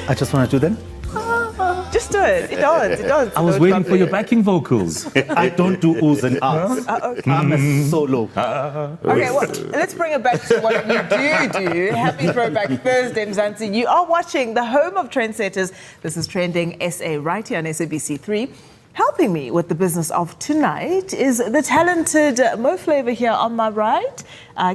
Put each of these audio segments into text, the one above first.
I just want to do them. Just do it. It does. I was waiting for your backing vocals. I don't do oohs and ahs. Okay. I'm a solo. Okay, well, let's bring it back to what you do. Happy Throwback Thursday, Mzansi. You are watching the home of trendsetters. This is Trending SA right here on SABC3. Helping me with the business of tonight is the talented Mo Flava here on my right,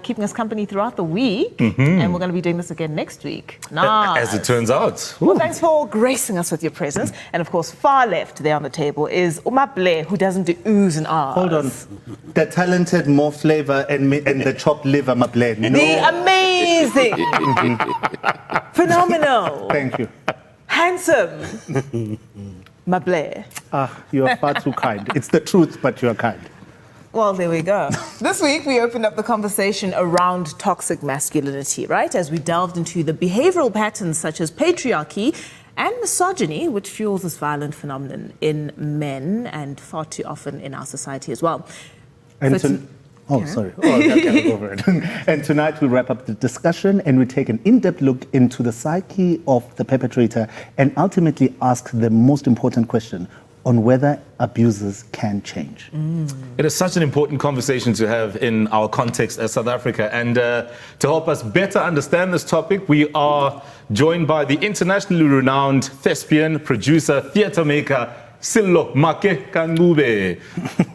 keeping us company throughout the week. And we're going to be doing this again next week. Nice. As it turns out. Well, thanks for gracing us with your presence. And of course, far left there on the table is Maake, who doesn't do oohs and ahs. Hold on. The talented more flavor and the chopped liver Maake. No. The amazing, phenomenal, Thank you. handsome Maake. You are far too kind. It's the truth, but you are kind. Well, there we go. This week, we opened up the conversation around toxic masculinity, right? As we delved into the behavioral patterns such as patriarchy and misogyny, which fuels this violent phenomenon in men and far too often in our society as well. Sorry. I can't go over it. And tonight we wrap up the discussion and we take an in-depth look into the psyche of the perpetrator and ultimately ask the most important question on whether abusers can change. It is such an important conversation to have in our context as South Africa. And to help us better understand this topic, we are joined by the internationally renowned thespian, producer, theatre maker, Sello Maake Ka-Ncube.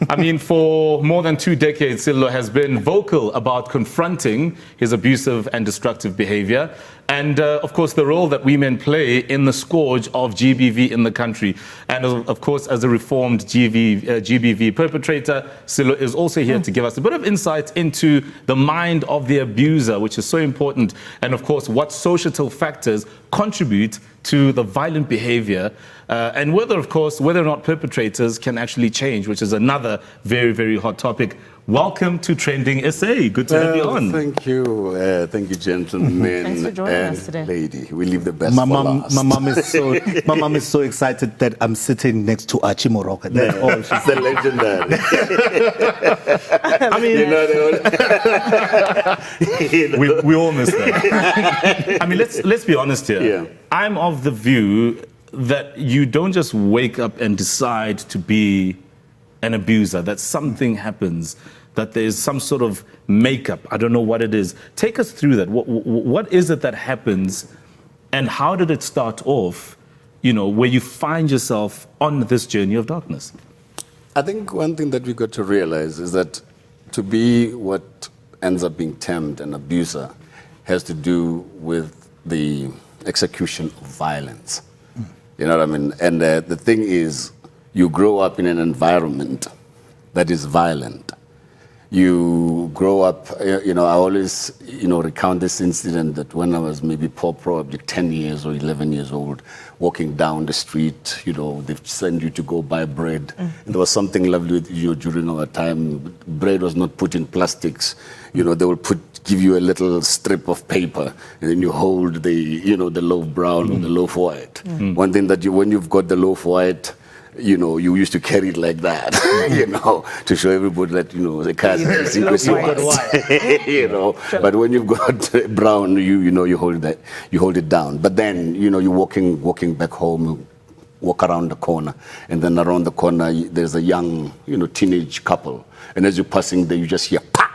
I mean, for more than 2 decades, Sello has been vocal about confronting his abusive and destructive behavior. And, of course, the role that women play in the scourge of GBV in the country. And, of course, as a reformed GBV perpetrator, Sello is also here to give us a bit of insight into the mind of the abuser, which is so important. And, of course, what societal factors contribute to the violent behavior, and whether or not perpetrators can actually change, which is another very, very hot topic. Welcome to Trending SA. Good to have you on. Thank you, gentlemen. Thanks for joining and us today. Lady, we leave the best My for last. my mom is so excited that I'm sitting next to Archie Moroka. That's all she's The legendary. I mean, we all miss that. I mean, let's be honest here. Yeah. I'm of the view that you don't just wake up and decide to be an abuser, that something happens, that there's some sort of makeup. I don't know what it is. Take us through that. What is it that happens, and how did it start off, where you find yourself on this journey of darkness? I think one thing that we got to realize is that to be what ends up being termed an abuser has to do with the execution of violence. You know what I mean? And the thing is, you grow up in an environment that is violent. You grow up, I always, recount this incident that when I was maybe probably 10 years or 11 years old, walking down the street, they send you to go buy bread. And there was something lovely with during our time. Bread was not put in plastics. They will give you a little strip of paper, and then you hold the loaf brown or the loaf white. One thing that when you've got the loaf white, you used to carry it like that, to show everybody that, the car is secrecy. But when you've got brown, you hold it down. But then, you're walking back home, you walk around the corner, and then around the corner, there's a young, teenage couple. And as you're passing there, you just hear, pa!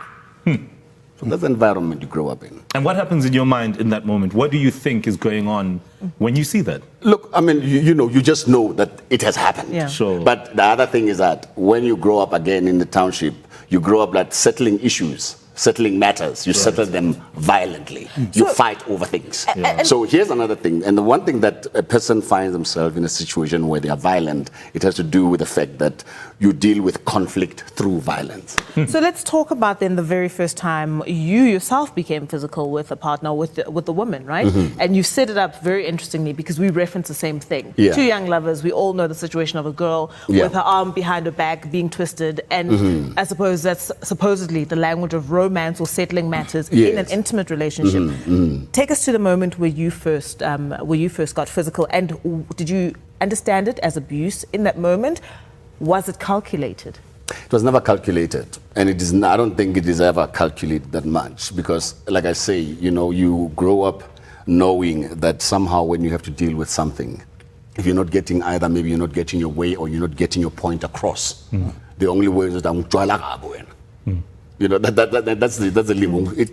So that's the environment you grow up in. And what happens in your mind in that moment? What do you think is going on when you see that? Look, I mean, you just know that it has happened. Yeah. Sure. But the other thing is that when you grow up again in the township, you grow up like settling issues, settling matters. You settle them violently. You fight over things. So here's another thing. And the one thing that a person finds themselves in a situation where they are violent, it has to do with the fact that you deal with conflict through violence. So let's talk about then the very first time you yourself became physical with a partner, with the woman, right? And you set it up very interestingly because we reference the same thing. Yeah. Two young lovers, we all know the situation of a girl with her arm behind her back being twisted, and I suppose that's supposedly the language of romance or settling matters in an intimate relationship. Take us to the moment where you first got physical, and did you understand it as abuse in that moment? Was it calculated? It was never calculated, and it is. I don't think it is ever calculated that much because, like I say, you grow up knowing that somehow when you have to deal with something, if you're not getting either, maybe you're not getting your way or you're not getting your point across, the only way is that I'm you know, that's the limbo. You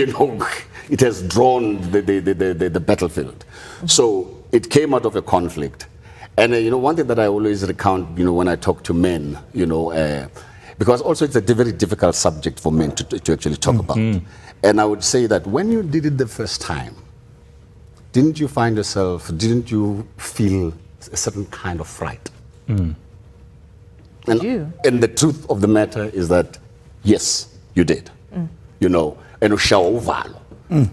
know, it has drawn the battlefield. So it came out of a conflict. And you know, one thing that I always recount, you know, when I talk to men, you know, because also it's a very difficult subject for men to actually talk about. And I would say that when you did it the first time, didn't you feel a certain kind of fright? And the truth of the matter is that, yes, you did. You know, and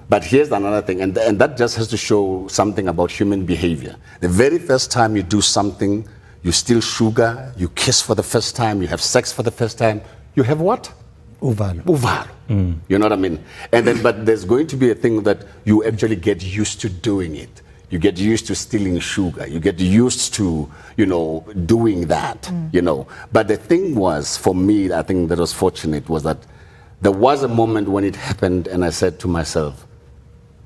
but here's another thing, and that just has to show something about human behavior. The very first time you do something, you steal sugar, you kiss for the first time, you have sex for the first time, you have what? Uvalo. You know what I mean? And then, but there's going to be a thing that you actually get used to doing it. You get used to stealing sugar. You get used to, you know, doing that, you know. But the thing was, for me, I think that was fortunate, was that there was a moment when it happened and I said to myself,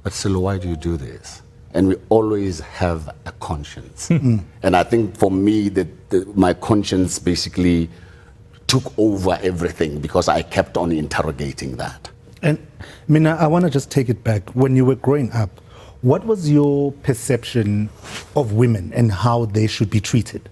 but Sello, why do you do this? And we always have a conscience. And I think for me, my conscience basically took over everything because I kept on interrogating that. And Mina, I want to just take it back. When you were growing up, what was your perception of women and how they should be treated?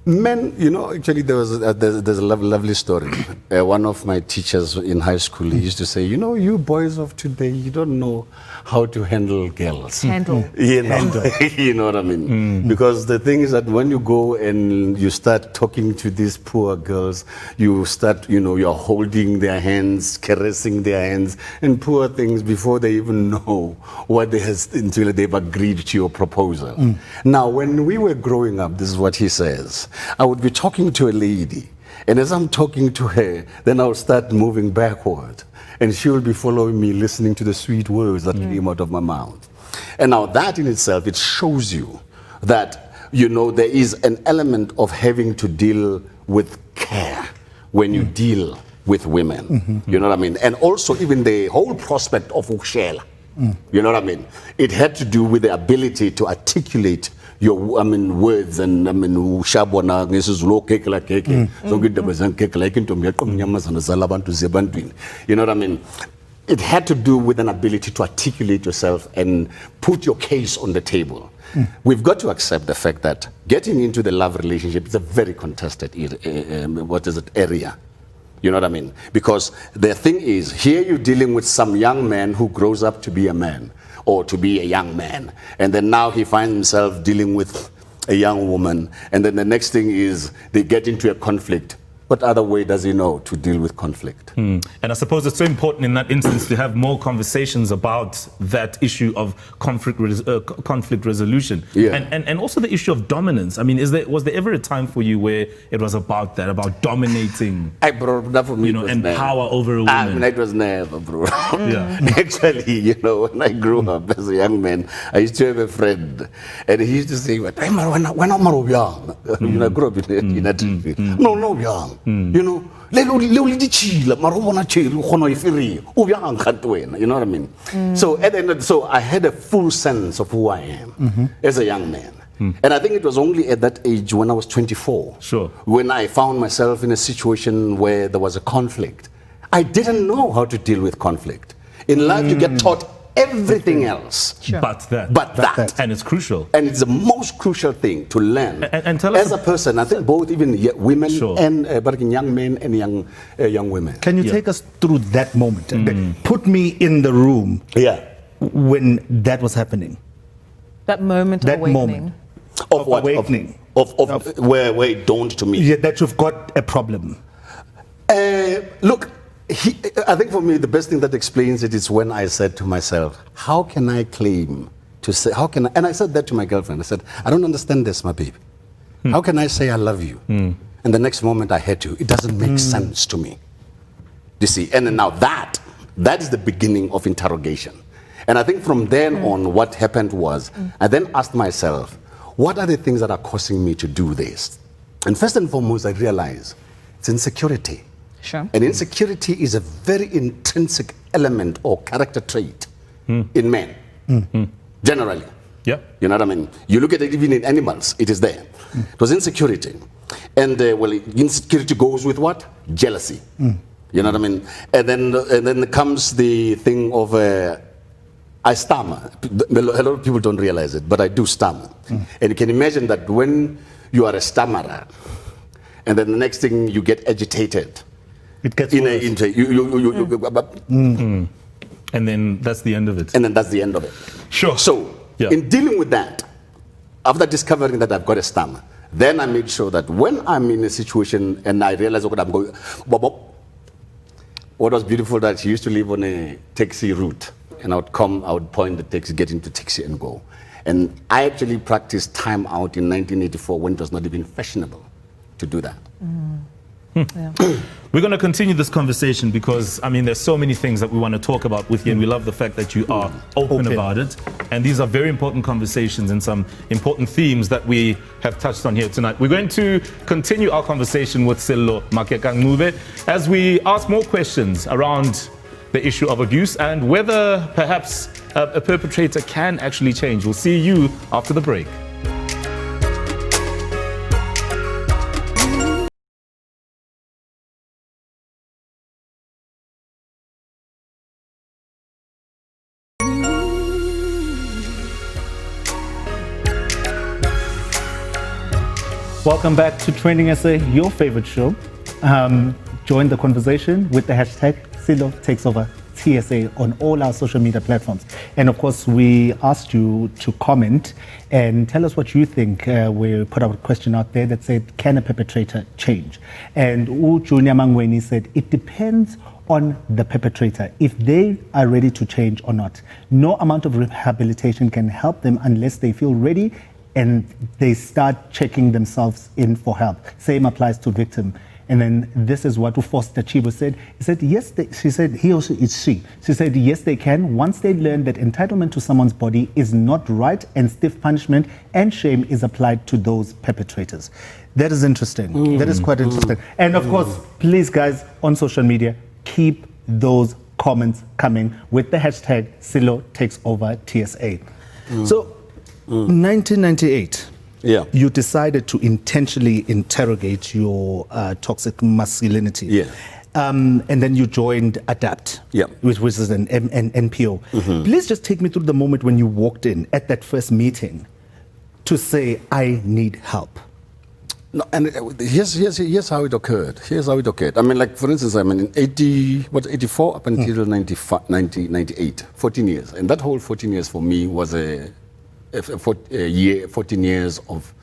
Men, you know, actually there's a lovely story. One of my teachers in high school, he used to say, you know, you boys of today, you don't know how to handle girls. You know, you know what I mean? Because the thing is that when you go and you start talking to these poor girls, you start, you know, you're holding their hands, caressing their hands, and poor things before they even know what they has until they've agreed to your proposal. Now, when we were growing up, this is what he says. I would be talking to a lady, and as I'm talking to her, then I'll start moving backward, and she will be following me, listening to the sweet words that came out of my mouth. And now that in itself, it shows you that, you know, there is an element of having to deal with care when you deal with women. You know what I mean? And also even the whole prospect of Ukshela. You know what I mean? It had to do with the ability to articulate your, I mean, words, and I mean, ushabona ngesizulu kekela keke zonke indaba zankekela ikintombi yaqomnyamazana zalabantu zebantwini. You know what I mean? It had to do with an ability to articulate yourself and put your case on the table. We've got to accept the fact that getting into the love relationship is a very contested area. You know what I mean? Because the thing is, here you're dealing with some young man who grows up to be a man or to be a young man. And then now he finds himself dealing with a young woman. And then the next thing is they get into a conflict. What other way does he know to deal with conflict? And I suppose it's so important in that instance to have more conversations about that issue of conflict resolution. And also the issue of dominance. I mean, was there ever a time for you where it was about that, about dominating, you know, and power over a woman? I mean, it was never, bro. Actually, you know, when I grew up as a young man, I used to have a friend, and he used to say, when I'm young, you know, I grew up in a TV. No, young. You know, you know what I mean? So at the end so I had a full sense of who I am as a young man. And I think it was only at that age, when I was 24, when I found myself in a situation where there was a conflict. I didn't know how to deal with conflict. In life, you get taught everything else. But that. And it's crucial. And it's the most crucial thing to learn. And tell us as a person, I think both even women and young men and young women. Can you take us through that moment? Put me in the room when that was happening. That moment of awakening. Of what? Awakening. Of where it dawned to me. Yeah, that you've got a problem. Look, I think for me, the best thing that explains it is when I said to myself, how can I claim to say, and I said that to my girlfriend. I said, I don't understand this, my baby. How can I say I love you? And the next moment I had to. It doesn't make sense to me. You see, and now that is the beginning of interrogation. And I think from then on, what happened was, I then asked myself, what are the things that are causing me to do this? And first and foremost, I realized it's insecurity. Sure. And insecurity is a very intrinsic element or character trait in men, generally. Yeah. You know what I mean? You look at it even in animals, it is there. It was insecurity. And insecurity goes with what? Jealousy. You know what I mean? And then comes the thing of I stammer. A lot of people don't realize it, but I do stammer. And you can imagine that when you are a stammerer, and then the next thing you get agitated. It gets And then that's the end of it. And then that's the end of it. Sure. So, in dealing with that, after discovering that I've got a stammer, then I made sure that when I'm in a situation and I realize what I'm going, what was beautiful that she used to live on a taxi route, and I would point the taxi, get into taxi and go. And I actually practiced time out in 1984 when it was not even fashionable to do that. Yeah. We're going to continue this conversation because, I mean, there's so many things that we want to talk about with you, and we love the fact that you are open about it. And these are very important conversations and some important themes that we have touched on here tonight. We're going to continue our conversation with Sello, Maake, Ka-Ncube as we ask more questions around the issue of abuse and whether perhaps a perpetrator can actually change. We'll see you after the break. Welcome back to Trending SA, your favorite show. Join the conversation with the hashtag Sello takes over TSA on all our social media platforms. And of course, we asked you to comment and tell us what you think. We put out a question out there that said, can a perpetrator change? And Junior Mangweni said, it depends on the perpetrator, if they are ready to change or not. No amount of rehabilitation can help them unless they feel ready and they start checking themselves in for help. Same applies to victim. And then this is what Foster Chibo said. He said, yes, she said, he or she. She said, yes, they can, once they learn that entitlement to someone's body is not right and stiff punishment and shame is applied to those perpetrators. That is interesting. That is quite interesting. And of course, please guys, on social media, keep those comments coming with the hashtag Sello takes over TSA. So, 1998, you decided to intentionally interrogate your toxic masculinity. Yeah. And then you joined ADAPT, which is an NPO. Please just take me through the moment when you walked in at that first meeting to say, I need help. No, and here's how it occurred. I mean, like, for instance, I mean, in 84 up until 1998, 14 years. And that whole 14 years for me was 14 years of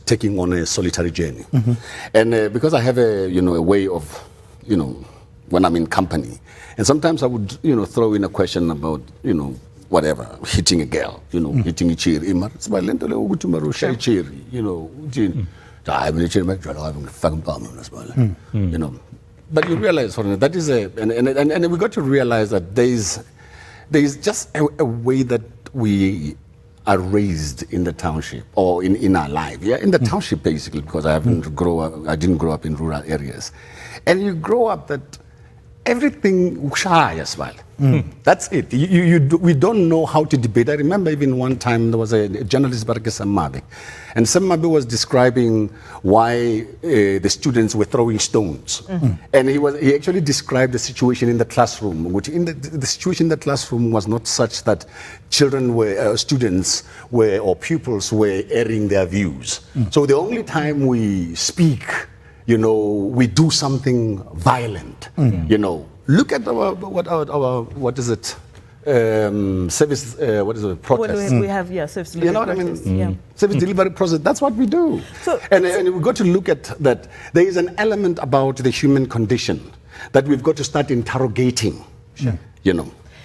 taking on a solitary journey. And because I have a way of, when I'm in company, and sometimes I would, throw in a question about, whatever, hitting a girl, hitting a cheer. But you realize, that is and we got to realize that there is just a way that we are raised in the township or in our life. Yeah, in the township basically, because I didn't grow up in rural areas. And you grow up that everything shy as well. That's it. We don't know how to debate. I remember even one time there was a journalist, Sam Maake, and Sam Maake was describing why the students were throwing stones. And he actually described the situation in the classroom, which the situation in the classroom was not such that students or pupils were airing their views. So the only time we speak, we do something violent, Look at protest. We have, service delivery. You know what I mean? Service delivery process, that's what we do. And we've got to look at that. There is an element about the human condition that we've got to start interrogating,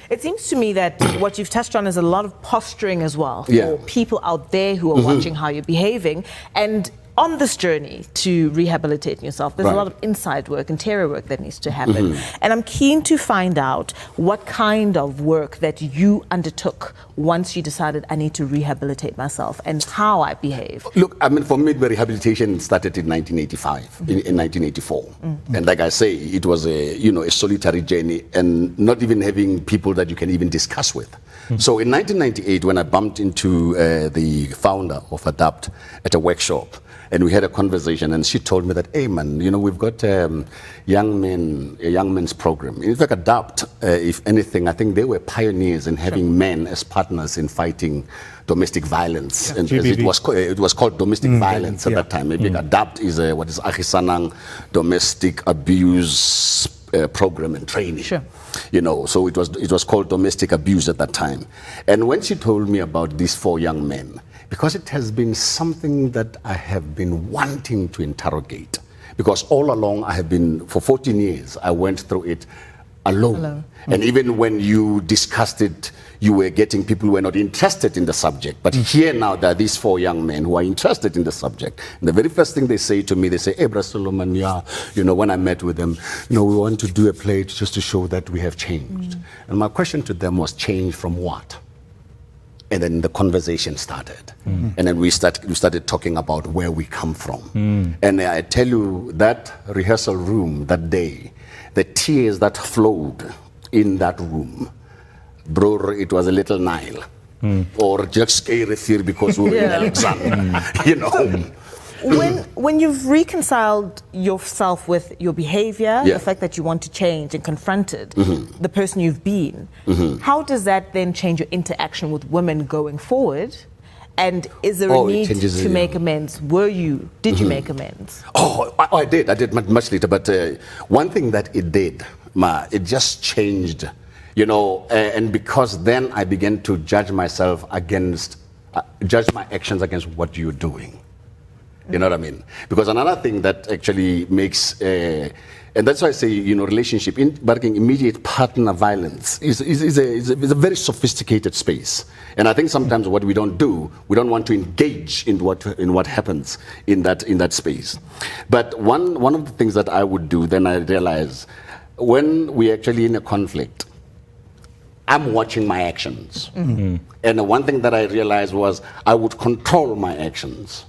It seems to me that what you've touched on is a lot of posturing as well for people out there who are watching how you're behaving. And on this journey to rehabilitating yourself, there's a Right. lot of inside work, interior work that needs to happen. And I'm keen to find out what kind of work that you undertook once you decided I need to rehabilitate myself and how I behave. Look, I mean, for me, the rehabilitation started in 1985, in 1984. And like I say, it was a solitary journey and not even having people that you can even discuss with. So in 1998, when I bumped into the founder of ADAPT at a workshop, and we had a conversation, and she told me that, hey man, we've got a young men's program. In fact, ADAPT, if anything, I think they were pioneers in having men as partners in fighting domestic violence. And as it was called domestic violence at that time. Maybe ADAPT is what is Agisanang Domestic Abuse program and training. Sure. So it was called domestic abuse at that time. And when she told me about these 4 young men, because it has been something that I have been wanting to interrogate, because all along I have been, for 14 years, I went through it alone. And even when you discussed it, you were getting people who were not interested in the subject. But here now, there are these 4 young men who are interested in the subject. And the very first thing they say to me, they say, hey, Bra Solomon, when I met with them, we want to do a play just to show that we have changed. And my question to them was, change from what? And then the conversation started. And then we started talking about where we come from. And I tell you, that rehearsal room that day, the tears that flowed in that room, bro, it was a little Nile. Or just scary theory because we were in Alexander, When you've reconciled yourself with your behavior, Yeah. the fact that you want to change and confronted the person you've been, how does that then change your interaction with women going forward? And is there a Oh, it need changes to it, make yeah. amends? Did you make amends? Oh, I did. I did much later. But one thing that it did, it just changed, and because then I began to judge myself judge my actions against what you're doing. You know what I mean? Because another thing that actually makes, and that's why I say, relationship, immediate partner violence is a very sophisticated space. And I think sometimes what we don't do, we don't want to engage in what happens in that space. But one of the things that I would do, then I realize, when we're actually in a conflict, I'm watching my actions. And the one thing that I realized was I would control my actions.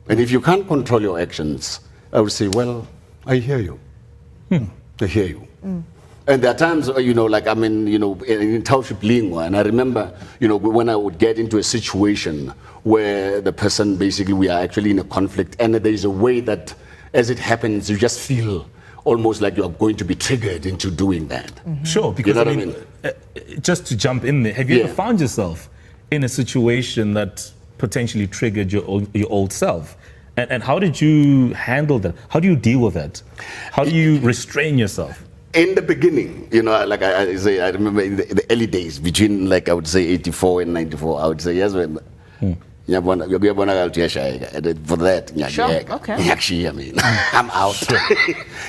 And if you can't control your actions, I would say, well, I hear you. I hear you. And there are times, like I'm in township lingua, and I remember, when I would get into a situation where the person, basically, we are actually in a conflict, and there's a way that, as it happens, you just feel almost like you are going to be triggered into doing that. Sure, because You know what just to jump in there, have you Yeah. ever found yourself in a situation that potentially triggered your old self? And how did you handle that? How do you deal with that? How do you restrain yourself? In the beginning, like I say, I remember in the early days, between, like, I would say 84 and 94, I would say, yes, when for that, Sure, okay. actually, I mean, I'm out.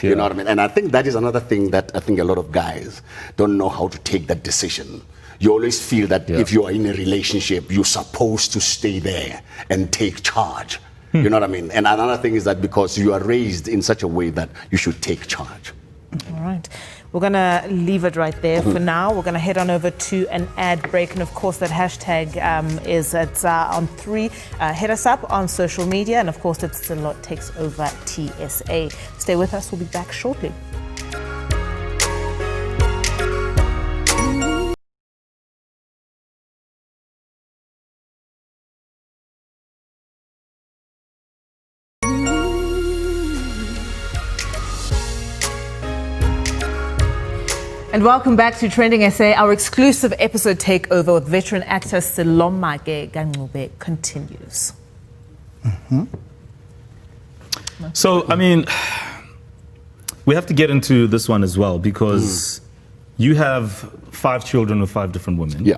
You know what I mean? And I think that is another thing that I think a lot of guys don't know how to take that decision. You always feel that if you are in a relationship, you're supposed to stay there and take charge. You know what I mean? And another thing is that because you are raised in such a way that you should take charge. All right. We're going to leave it right there for now. We're going to head on over to an ad break. And of course, that hashtag is on 3. Hit us up on social media. And of course, it's Sello Takes Over TSA. Stay with us. We'll be back shortly. And welcome back to Trending SA. Our exclusive episode takeover with veteran actor Sello Maake Ka-Ncube continues. So, I mean, we have to get into this one as well because you have 5 children with 5 different women. Yeah.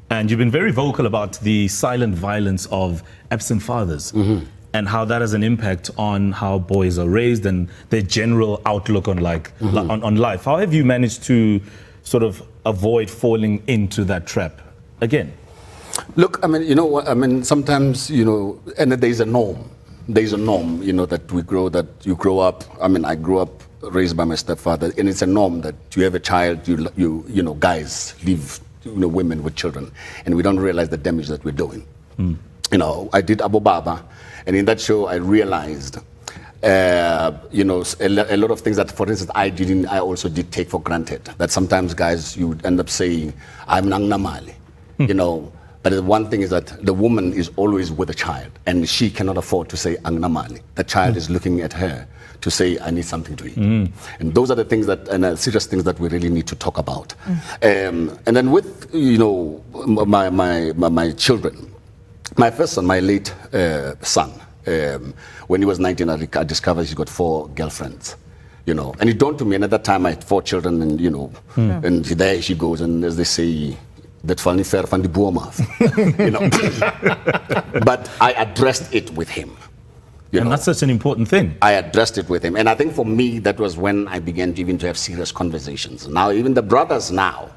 And you've been very vocal about the silent violence of absent fathers and how that has an impact on how boys are raised and their general outlook on on life. How have you managed to sort of avoid falling into that trap again? Look, I mean, you know what? I mean, sometimes, and there is a norm. there's a norm, that you grow up. I mean, I grew up raised by my stepfather, and it's a norm that you have a child, guys leave, women with children, and we don't realize the damage that we're doing. I did Abu Baba, and in that show, I realized, a lot of things that, for instance, I also did take for granted. That sometimes guys, you would end up saying, I'm nang namali, But the one thing is that the woman is always with a child, and she cannot afford to say ang namali. The child is looking at her to say, I need something to eat. And those are the things serious things that we really need to talk about. And then with, my children, my first son, my late son, when he was 19, I discovered he's got 4 girlfriends. And it dawned to me, and at that time I had 4 children, and and there she goes, and as they say, that funny fair van die boom af. But I addressed it with him. And that's such an important thing. I addressed it with him, and I think for me that was when I began to have serious conversations. Now even the brothers now,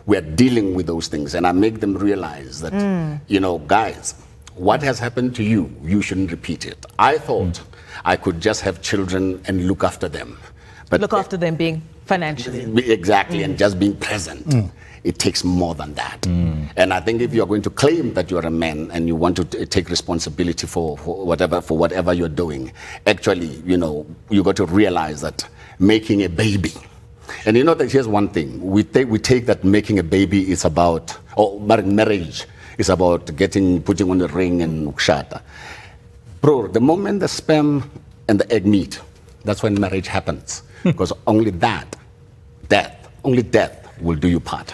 we are dealing with those things, and I make them realize that guys, what has happened to you, you shouldn't repeat it. I thought I could just have children and look after them. But look after them being financially. Exactly, and just being present. It takes more than that. And I think if you're going to claim that you're a man and you want to take responsibility for whatever you're doing, actually, you got to realize that making a baby, and that here's one thing, we take that making a baby is about, or marriage is about putting on the ring and shata. Bro, the moment the sperm and the egg meet, that's when marriage happens. Because only death will do you part.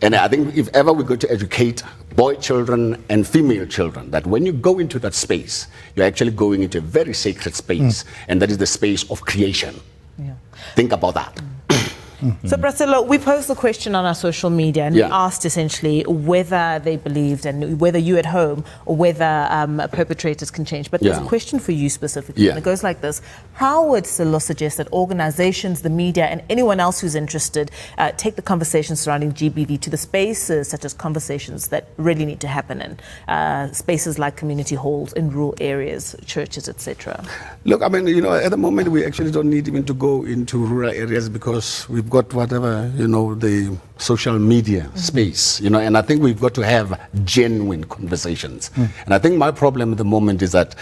And I think if ever we're going to educate boy children and female children, that when you go into that space, you're actually going into a very sacred space, and that is the space of creation. Yeah. Think about that. So, Sello, we posed the question on our social media, and we asked essentially whether they believed, and whether you at home, or whether perpetrators can change. But there's a question for you specifically, and it goes like this. How would Sello suggest that organizations, the media, and anyone else who's interested take the conversation surrounding GBV to the spaces such as conversations that really need to happen in spaces like community halls, in rural areas, churches, etc.? Look, I mean, at the moment we actually don't need even to go into rural areas, because we've got whatever, the social media space, and I think we've got to have genuine conversations. And I think my problem at the moment is that,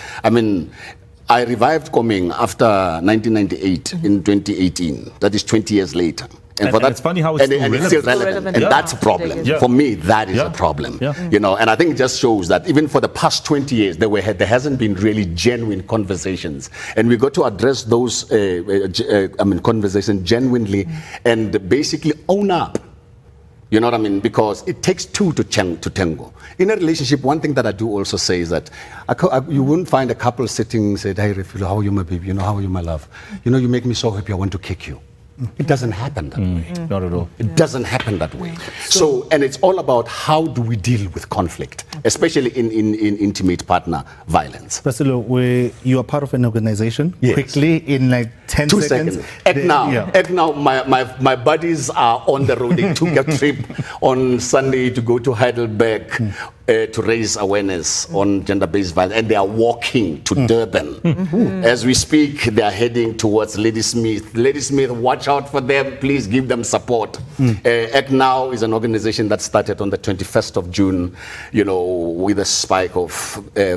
I revived Coming after 1998 in 2018. That is 20 years later. And for that, it's funny how it's still relevant. And that's a problem. For me, that is a problem. And I think it just shows that even for the past 20 years, there hasn't been really genuine conversations. And we got to address those conversations genuinely and basically own up. You know what I mean? Because it takes two to tango. In a relationship, one thing that I do also say is that you wouldn't find a couple sitting and say, hey, Refilo, how are you, my baby? How are you, my love? You make me so happy, I want to kick you. It doesn't happen that way. Not at all. It doesn't happen that way. So, and it's all about how do we deal with conflict, especially in intimate partner violence. Sello, you are part of an organization. Quickly, in like 10 2 seconds. Act now, my buddies are on the road. They took a trip on Sunday to go to Heidelberg to raise awareness on gender-based violence, and they are walking to Durban. As we speak, they are heading towards Ladysmith. Ladysmith, watch out for them. Please give them support. Act Now is an organization that started on the 21st of June, with a spike of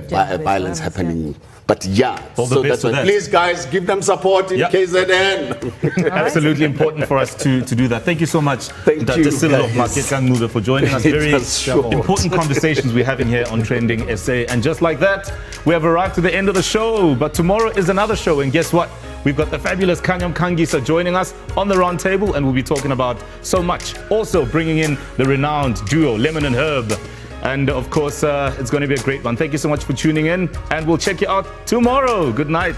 violence happening. But so that's why, please guys, give them support in KZN. Absolutely important for us to do that. Thank you so much, Dr. Sello, Maake, Ka-Ncube, for joining us. Very important conversations we're having here on Trending SA. And just like that, we have arrived to the end of the show. But tomorrow is another show. And guess what? We've got the fabulous Kanyam Kangisa joining us on the round table, and we'll be talking about so much. Also bringing in the renowned duo, Lemon and Herb. And of course, it's going to be a great one. Thank you so much for tuning in, and we'll check you out tomorrow. Good night.